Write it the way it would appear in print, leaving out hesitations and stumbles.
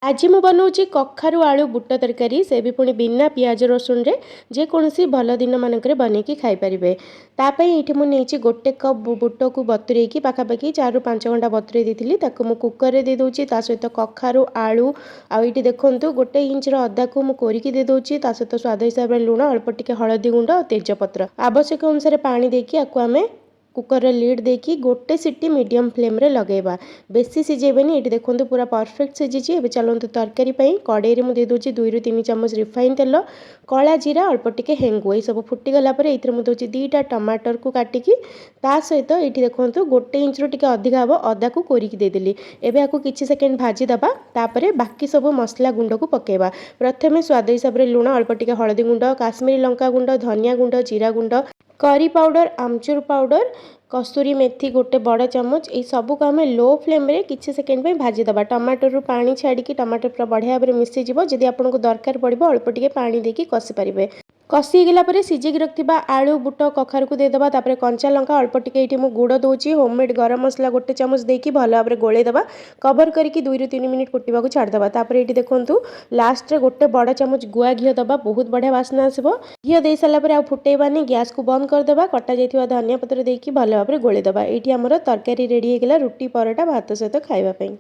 आज ମୁଁ बनाऊँगी कखारु आलू बुट तरकारी से भी पुणी बिना पियाज रसुण रे जेकोसी भल दिन मानक बनईकी खाईपारे। तापाई ये मुझे गोटे कप बुट को बतुरे पाखापाखि 4 ରୁ 5 घंटा बतुरे देती मुझे कुकर दे दूची सहित कखारु आलू आईटी देखूँ गोटे इंच अदा को मुझे कोरिकी दे दूची सहित स्वाद हिसाब से लुण अल्प टिके हलदी गुंड और तेजपत्र आवश्यक अनुसार पानी देकी आकु आमे कुकर लिड देकी गोटे सीटी मीडियम फ्लेम रे लगेबा। बेसी सिझेबेनी। ये देखो पूरा परफेक्ट सिझी। ए चलते तरकारी कड़े में दे दूची 2 ରୁ 3 चामच रिफाइन तेल कला जीरा अल्प टिके हेंगु ये सब फुटीगला ये मुझे 2टा टमाटर को काटिकी ता सहित ये देखो गोटे इंच रू टिके अधिका हम अदा को कोरिकी देदेली। एबे आपको किछि सेकेंड भाजीदबा तापरे बाकी सब मसला गुंड को पकेबा। प्रथमे स्वाद हिसाब से लुण अल्प टिके हलदी गुंड काश्मीरी लंका गुंड धनिया गुंड जीरा गुंड करी पाउडर आमचूर पाउडर कस्तूरी मेथी गोटे बड़ चामच ये सब को आम लो फ्लेम रे किछि सेकेंड पे भाजीदबा। टमाटर रू पानी छाड़ी टमाटर पूरा बढ़िया भाव में मिसीज जदि आपको दरकार पड़ो अल्प टिके पानी देकी कषि पारे। कषि गला सिझिकी रखा आलू बुट कखार को देदेबा। तापर कंचा लंका अल्प टिके ये गुड़ दूची होममेड गरम मसला गोटे चामच देकी भल भाव में गोलेदेबा कवर करके 2 ରୁ 3 मिनिट फुटवा को छाड़देबा। तापर ये देखूँ लास्ट रे गोटे बड़ चामच गुआ घी दबा बहुत बढ़िया बास्ना आसो। घी दे सारापर आ फुटेबानी गैस को बंद करदेबा कटा जाइथिबा धनिया पत्र देकी भल भाव में गोलेदेबा। ये आमर तरकारी रेडी होगा रुटी परोटा भात सहित खाइबा।